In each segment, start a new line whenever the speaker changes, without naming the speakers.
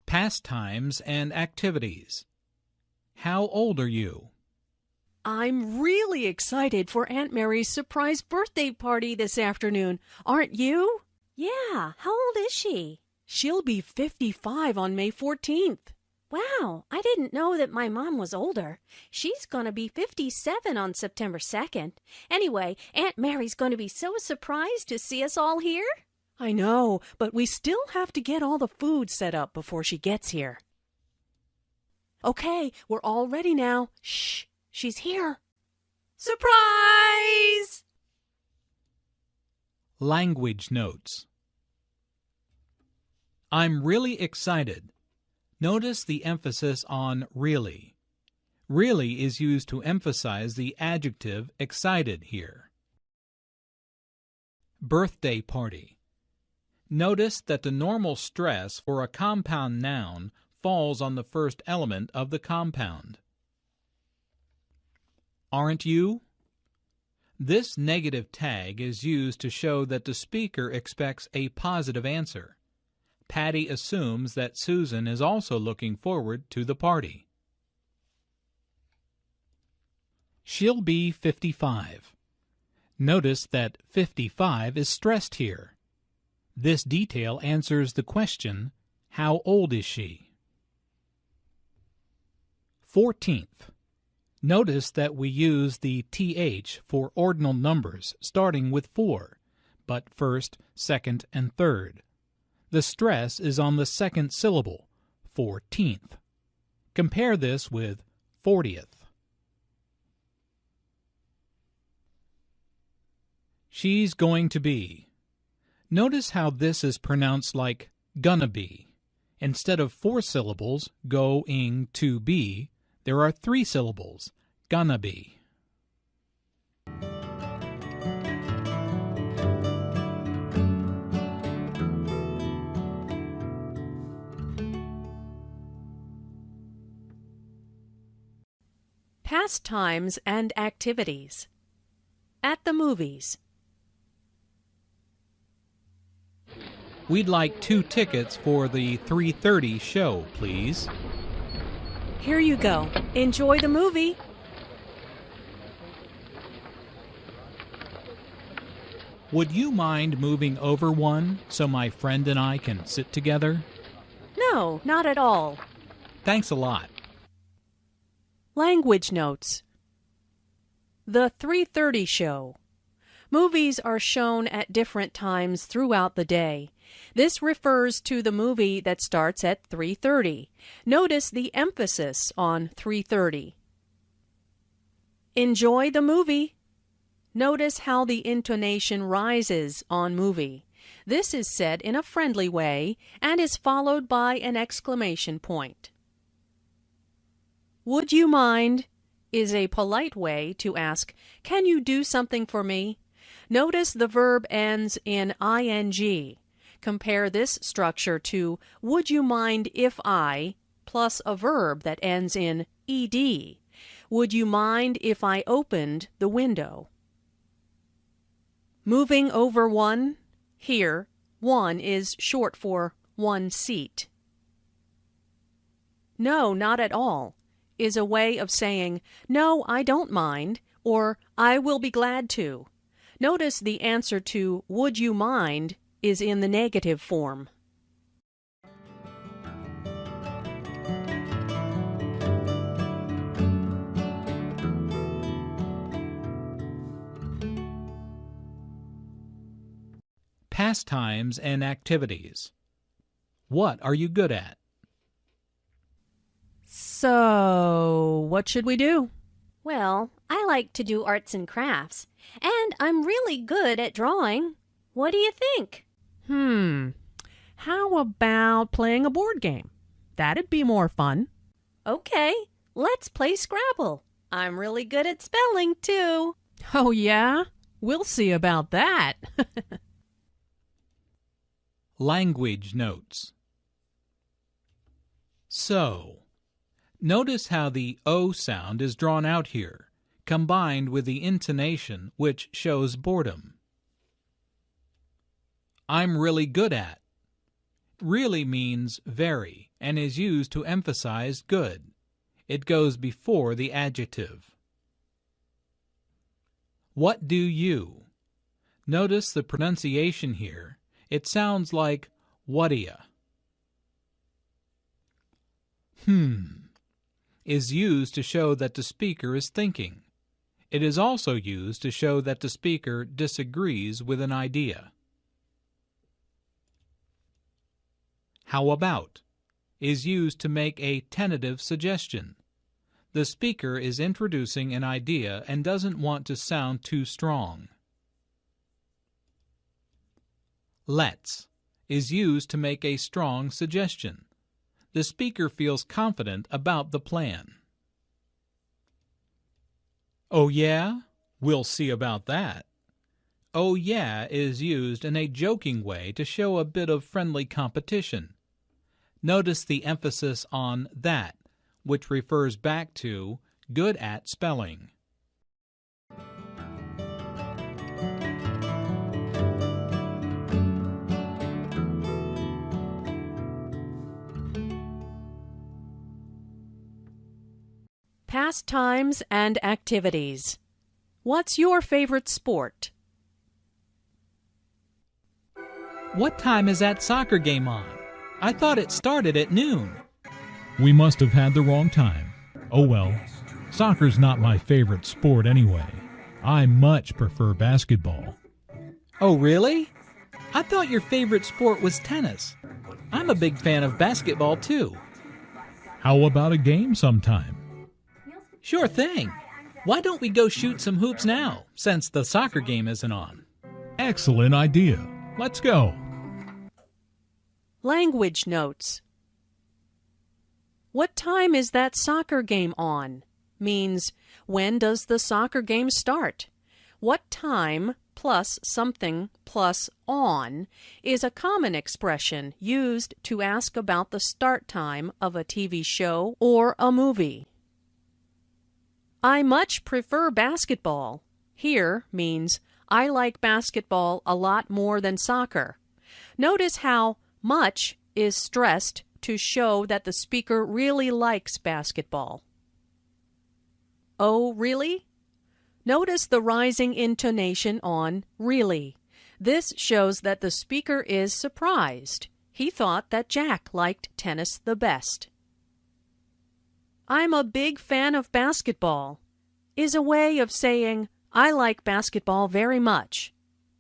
Pastimes and activities. How old are you?
I'm really excited for Aunt Mary's surprise birthday party this afternoon. Aren't you?
Yeah, how old is she?
She'll be 55 on May 14th.
Wow, I didn't know that my mom was older. She's going to be 57 on September 2nd. Anyway, Aunt Mary's going to be so surprised to see us all here.
I know, but we still have to get all the food set up before she gets here. Okay, we're all ready now. Shh, she's here. Surprise!
Language notes. I'm really excited. Notice the emphasis on really. Really is used to emphasize the adjective excited here. Birthday party. Notice that the normal stress for a compound noun falls on the first element of the compound. Aren't you? This negative tag is used to show that the speaker expects a positive answer. Patty assumes that Susan is also looking forward to the party. She'll be 55. Notice that 55 is stressed here. This detail answers the question, how old is she? 14th. Notice that we use the th for ordinal numbers starting with 4, but first, second, and third. The stress is on the second syllable, 14th. Compare this with 40th. She's going to be. Notice how this is pronounced like gonna be. Instead of 4 syllables, going to be, there are 3 syllables, gonna be.
Pastimes and activities. At the movies.
We'd like 2 tickets for the 3:30 show, please.
Here you go. Enjoy the movie.
Would you mind moving over one so my friend and I can sit together?
No, not at all.
Thanks a lot.
Language notes. The 3:30 show. Movies are shown at different times throughout the day. This refers to the movie that starts at 3:30. Notice the emphasis on 3:30. Enjoy the movie. Notice how the intonation rises on movie. This is said in a friendly way and is followed by an exclamation point. Would you mind is a polite way to ask, can you do something for me? Notice the verb ends in ing. Compare this structure to would you mind if I plus a verb that ends in ed. Would you mind if I opened the window? Moving over one. Here, one is short for one seat. No, not at all is a way of saying, no, I don't mind, or I will be glad to. Notice the answer to would you mind is in the negative form.
Pastimes and activities. What are you good at?
So, what should we do?
Well, I like to do arts and crafts, and I'm really good at drawing. What do you think?
How about playing a board game? That'd be more fun.
Okay, let's play Scrabble. I'm really good at spelling, too.
Oh, yeah? We'll see about that.
Language notes. So, notice how the O sound is drawn out here, combined with the intonation which shows boredom. I'm really good at. Really means very and is used to emphasize good. It goes before the adjective. What do you? Notice the pronunciation here. It sounds like what'ya. Is used to show that the speaker is thinking. It is also used to show that the speaker disagrees with an idea. How about is used to make a tentative suggestion. The speaker is introducing an idea and doesn't want to sound too strong. Let's is used to make a strong suggestion. The speaker feels confident about the plan. Oh yeah? We'll see about that. Oh yeah is used in a joking way to show a bit of friendly competition. Notice the emphasis on that, which refers back to good at spelling.
Pastimes and activities. What's your favorite sport?
What time is that soccer game on? I thought it started at noon. We must have had the wrong time. Oh well, soccer's not my favorite sport anyway. I much prefer basketball. Oh really? I thought your favorite sport was tennis. I'm a big fan of basketball too. How about a game sometime? Sure thing. Why don't we go shoot some hoops now, since the soccer game isn't on? Excellent idea. Let's go.
Language notes. What time is that soccer game on? Means, when does the soccer game start? What time plus something plus on is a common expression used to ask about the start time of a TV show or a movie. I much prefer basketball. Here means I like basketball a lot more than soccer. Notice how much is stressed to show that the speaker really likes basketball. Oh, really? Notice the rising intonation on really. This shows that the speaker is surprised. He thought that Jack liked tennis the best. I'm a big fan of basketball is a way of saying I like basketball very much.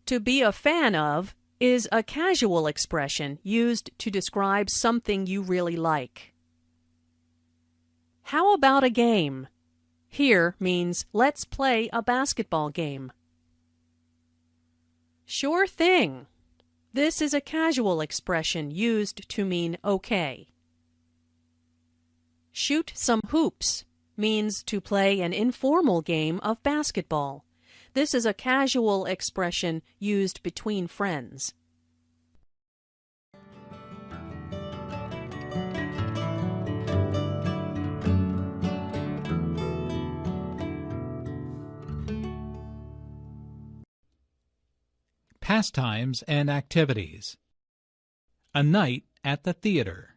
To be a fan of is a casual expression used to describe something you really like. How about a game? Here means let's play a basketball game. Sure thing. This is a casual expression used to mean okay. Shoot some hoops means to play an informal game of basketball. This is a casual expression used between friends.
Pastimes and activities. A night at the theater.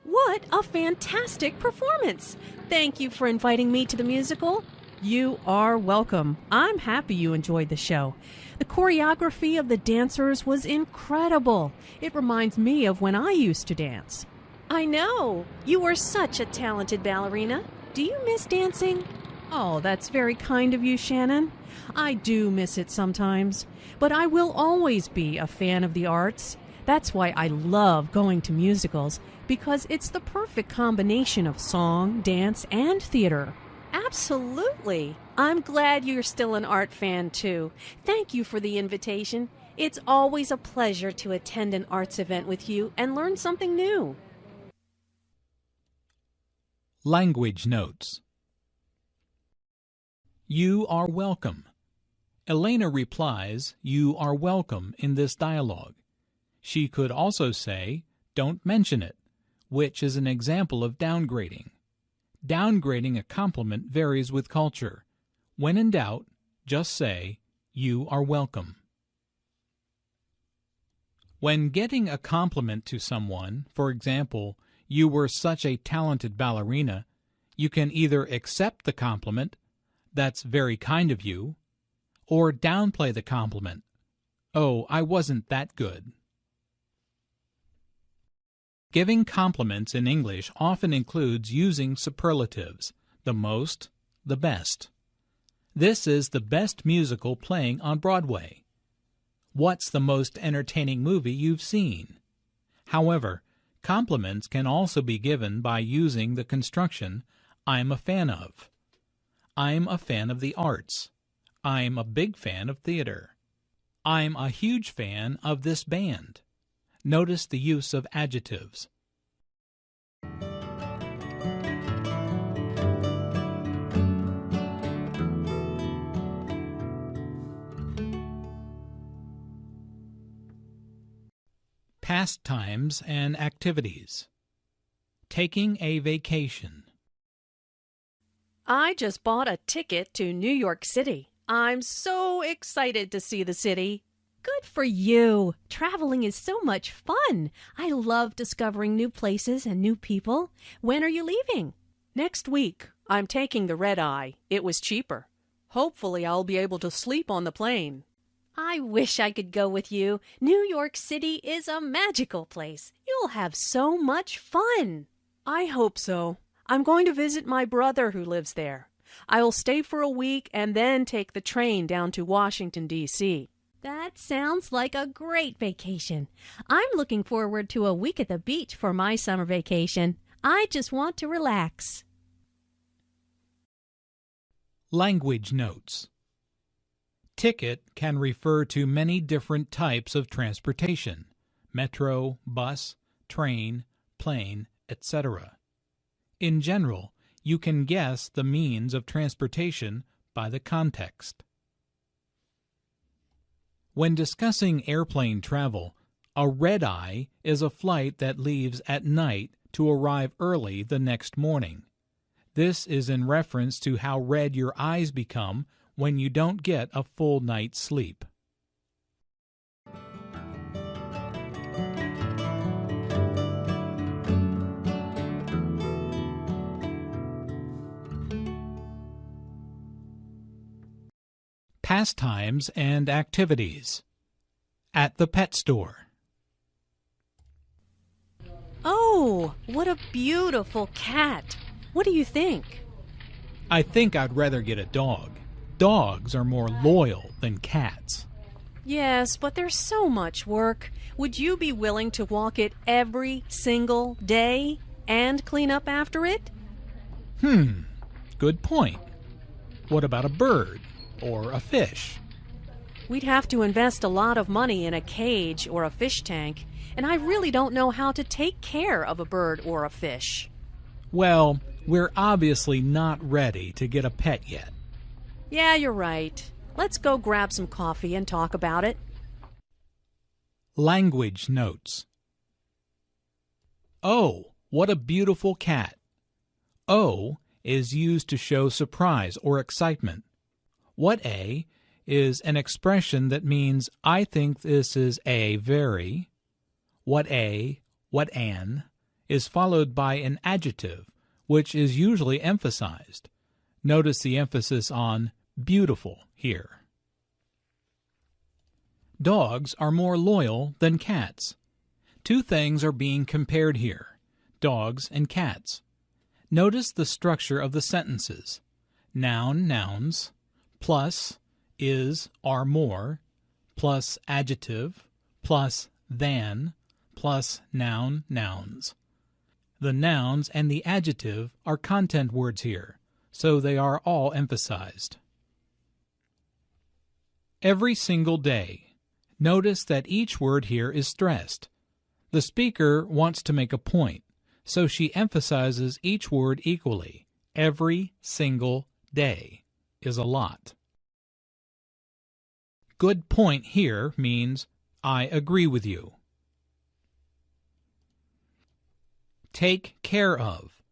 What a fantastic performance! Thank you for inviting me to the musical.
You are welcome. I'm happy you enjoyed the show. The choreography of the dancers was incredible. It reminds me of when I used to dance.
I know. You were such a talented ballerina. Do you miss dancing?
Oh, that's very kind of you, Shannon. I do miss it sometimes, but I will always be a fan of the arts. That's why I love going to musicals, because it's the perfect combination of song, dance, and theater.
Absolutely. I'm glad you're still an art fan, too. Thank you for the invitation. It's always a pleasure to attend an arts event with you and learn something new.
Language notes. You are welcome. Elena replies, "You are welcome" in this dialogue. She could also say, "Don't mention it," which is an example of downgrading. Downgrading a compliment varies with culture. When in doubt, just say, "You are welcome." When getting a compliment to someone, for example, "You were such a talented ballerina," you can either accept the compliment, "That's very kind of you," or downplay the compliment, "Oh, I wasn't that good." Giving compliments in English often includes using superlatives, the most, the best. This is the best musical playing on Broadway. What's the most entertaining movie you've seen? However, compliments can also be given by using the construction "I'm a fan of." I'm a fan of the arts. I'm a big fan of theater. I'm a huge fan of this band. Notice the use of adjectives. Pastimes and activities. Taking a vacation.
I just bought a ticket to New York City. I'm so excited to see the city.
Good for you. Traveling is so much fun. I love discovering new places and new people. When are you leaving?
Next week, I'm taking the red eye. It was cheaper. Hopefully, I'll be able to sleep on the plane.
I wish I could go with you. New York City is a magical place. You'll have so much fun.
I hope so. I'm going to visit my brother who lives there. I'll stay for a week and then take the train down to Washington, D.C.
That sounds like a great vacation. I'm looking forward to a week at the beach for my summer vacation. I just want to relax.
Language notes. Ticket can refer to many different types of transportation: metro, bus, train, plane, etc. In general, you can guess the means of transportation by the context. When discussing airplane travel, a red-eye is a flight that leaves at night to arrive early the next morning. This is in reference to how red your eyes become when you don't get a full night's sleep. Pastimes and activities. At the pet store.
Oh, what a beautiful cat. What do you think?
I think I'd rather get a dog. Dogs are more loyal than cats.
Yes, but there's so much work. Would you be willing to walk it every single day and clean up after it?
Good point. What about a bird or a fish?
We'd have to invest a lot of money in a cage or a fish tank, and I really don't know how to take care of a bird or a fish.
Well, we're obviously not ready to get a pet yet.
Yeah, you're right. Let's go grab some coffee and talk about it.
Language notes. Oh, what a beautiful cat. Oh is used to show surprise or excitement. What a is an expression that means I think this is a very. What an is followed by an adjective, which is usually emphasized. Notice the emphasis on beautiful here. Dogs are more loyal than cats. Two things are being compared here, dogs and cats. Notice the structure of the sentences. Noun, nouns, plus is, are more, plus adjective, plus than, plus noun, nouns. The nouns and the adjective are content words here, so they are all emphasized. Every single day. Notice that each word here is stressed. The speaker wants to make a point, so she emphasizes each word equally. Every single day is a lot. Good point here means I agree with you. Take care of.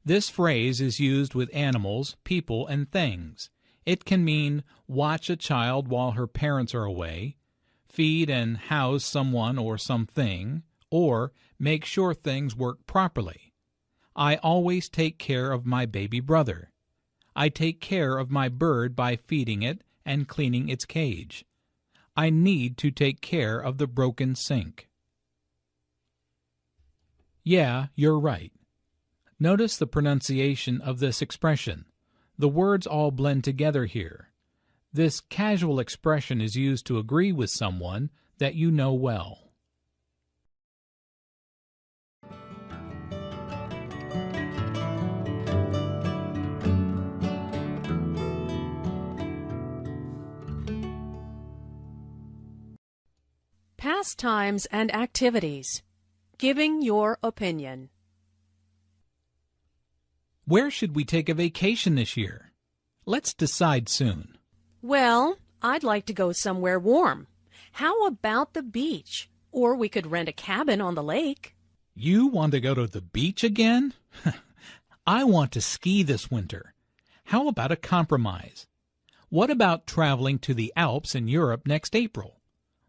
This phrase is used with animals, people, and things. It can mean watch a child while her parents are away, feed and house someone or something, or make sure things work properly. I always take care of my baby brother. I take care of my bird by feeding it and cleaning its cage. I need to take care of the broken sink. Yeah, you're right. Notice the pronunciation of this expression. The words all blend together here. This casual expression is used to agree with someone that you know well.
Pastimes and activities. Giving your opinion.
Where should we take a vacation this year? Let's decide soon.
Well, I'd like to go somewhere warm. How about the beach? Or we could rent a cabin on the lake.
You want to go to the beach again? I want to ski this winter. How about a compromise? What about traveling to the Alps in Europe next April?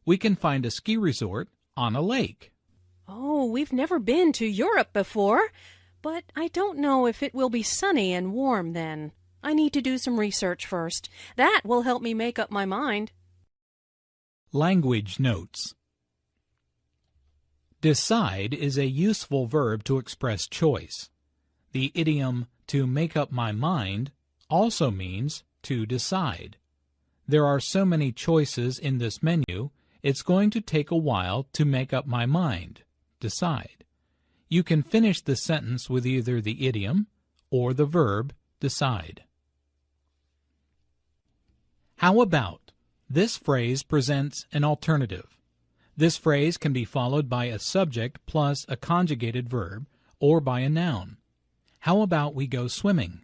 We can find a ski resort on a lake.
Oh, we've never been to Europe before, but I don't know if it will be sunny and warm then. I need to do some research first. That will help me make up my mind.
Language notes. Decide is a useful verb to express choice. The idiom to make up my mind also means to decide. There are so many choices in this menu, it's going to take a while to make up my mind. Decide. You can finish the sentence with either the idiom or the verb decide. How about? This phrase presents an alternative. This phrase can be followed by a subject plus a conjugated verb or by a noun. How about we go swimming?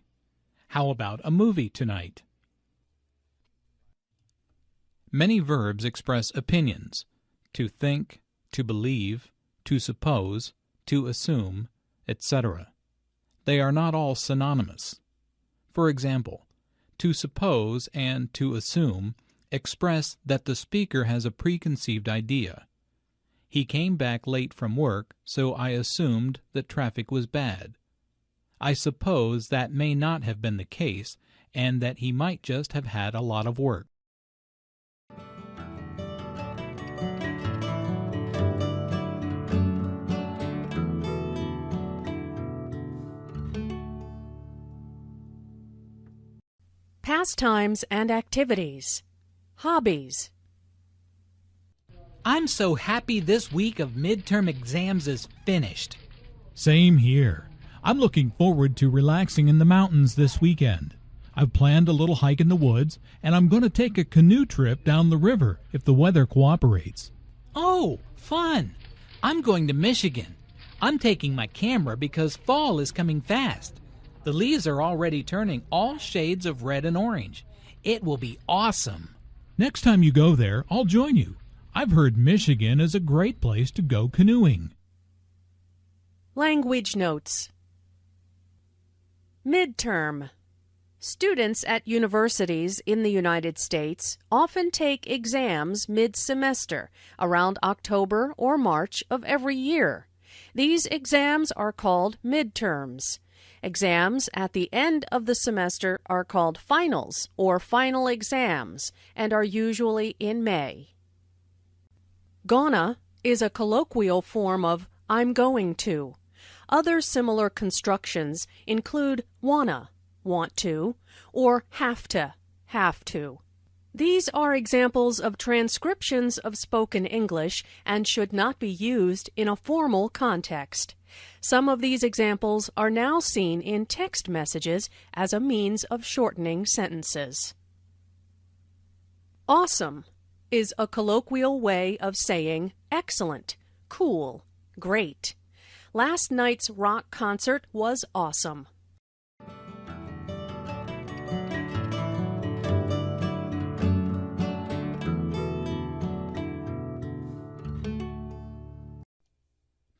How about a movie tonight? Many verbs express opinions: to think, to believe, to suppose, to assume, etc. They are not all synonymous. For example, to suppose and to assume express that the speaker has a preconceived idea. He came back late from work, so I assumed that traffic was bad. I suppose that may not have been the case, and that he might just have had a lot of work.
Pastimes and activities. Hobbies.
I'm so happy this week of midterm exams is finished.
Same here. I'm looking forward to relaxing in the mountains this weekend. I've planned a little hike in the woods, and I'm going to take a canoe trip down the river if the weather cooperates.
Oh, fun! I'm going to Michigan. I'm taking my camera because fall is coming fast. The leaves are already turning all shades of red and orange. It will be awesome.
Next time you go there, I'll join you. I've heard Michigan is a great place to go canoeing.
Language notes. Midterm. Students at universities in the United States often take exams mid-semester, around October or March of every year. These exams are called midterms. Exams at the end of the semester are called finals or final exams and are usually in May. Gonna is a colloquial form of I'm going to. Other similar constructions include wanna, want to, or have to, have to. These are examples of transcriptions of spoken English and should not be used in a formal context. Some of these examples are now seen in text messages as a means of shortening sentences. Awesome is a colloquial way of saying excellent, cool, great. Last night's rock concert was awesome.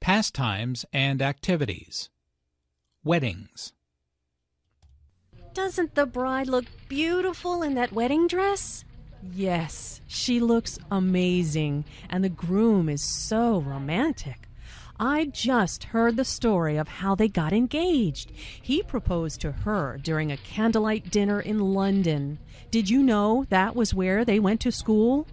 Pastimes and activities. Weddings.
Doesn't the bride look beautiful in that wedding dress?
Yes, she looks amazing, and the groom is so romantic. I just heard the story of how they got engaged. He proposed to her during a candlelight dinner in London. Did you know that was where they went to school?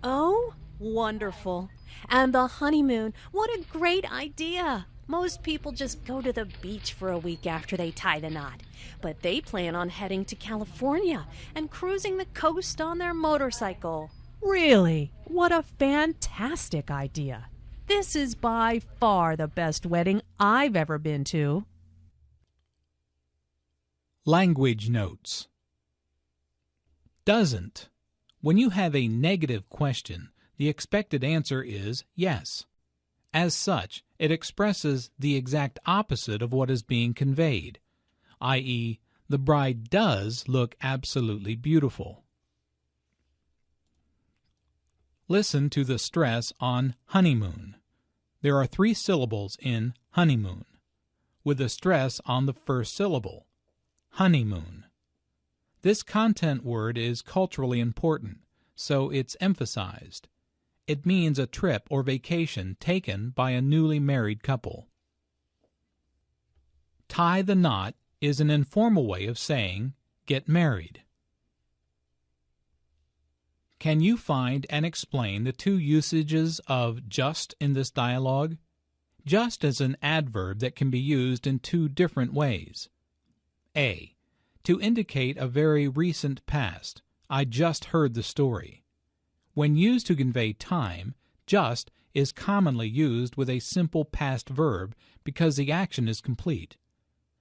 Oh, wonderful. And the honeymoon, what a great idea. Most people just go to the beach for a week after they tie the knot. But they plan on heading to California and cruising the coast on their motorcycle.
Really? What a fantastic idea. This is by far the best wedding I've ever been to.
Language notes. Doesn't. When you have a negative question, the expected answer is yes. As such, it expresses the exact opposite of what is being conveyed, i.e., the bride does look absolutely beautiful. Listen to the stress on honeymoon. There are 3 syllables in honeymoon, with a stress on the first syllable, honeymoon. This content word is culturally important, so it's emphasized. It means a trip or vacation taken by a newly married couple. Tie the knot is an informal way of saying get married. Can you find and explain the 2 usages of just in this dialogue? Just is an adverb that can be used in 2 different ways. A. To indicate a very recent past. I just heard the story. When used to convey time, just is commonly used with a simple past verb because the action is complete.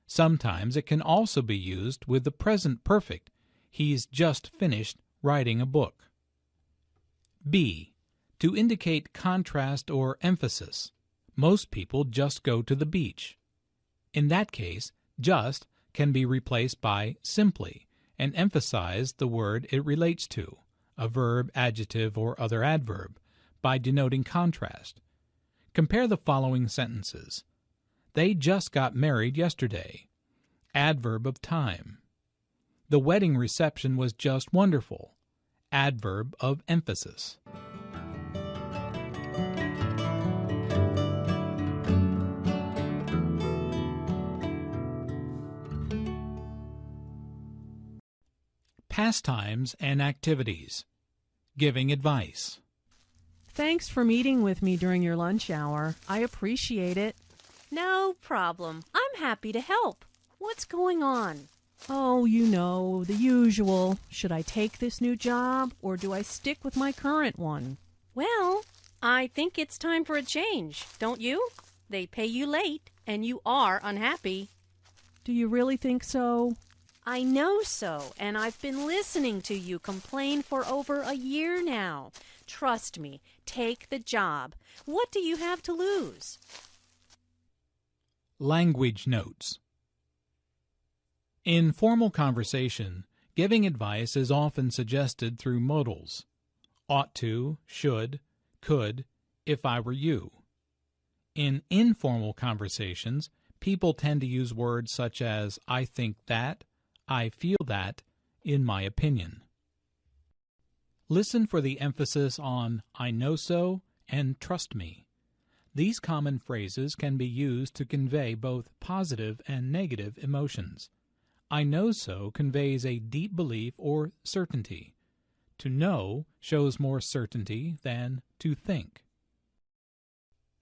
Sometimes it can also be used with the present perfect. He's just finished writing a book. B. To indicate contrast or emphasis. Most people just go to the beach. In that case, just can be replaced by simply and emphasize the word it relates to, a verb, adjective, or other adverb, by denoting contrast. Compare the following sentences. They just got married yesterday. Adverb of time. The wedding reception was just wonderful. Adverb of emphasis. Pastimes and activities. Giving advice.
Thanks for meeting with me during your lunch hour. I appreciate it.
No problem. I'm happy to help. What's going on?
Oh, you know, the usual. Should I take this new job, or do I stick with my current one?
Well, I think it's time for a change, don't you? They pay you late, and you are unhappy.
Do you really think so?
I know so, and I've been listening to you complain for over a year now. Trust me, take the job. What do you have to lose?
Language notes. In formal conversation, giving advice is often suggested through modals. Ought to, should, could, if I were you. In informal conversations, people tend to use words such as I think that, I feel that, in my opinion. Listen for the emphasis on I know so and trust me. These common phrases can be used to convey both positive and negative emotions. I know so conveys a deep belief or certainty. To know shows more certainty than to think.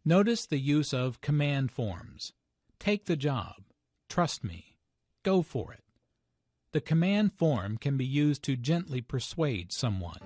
Notice the use of command forms. Take the job. Trust me. Go for it. The command form can be used to gently persuade someone.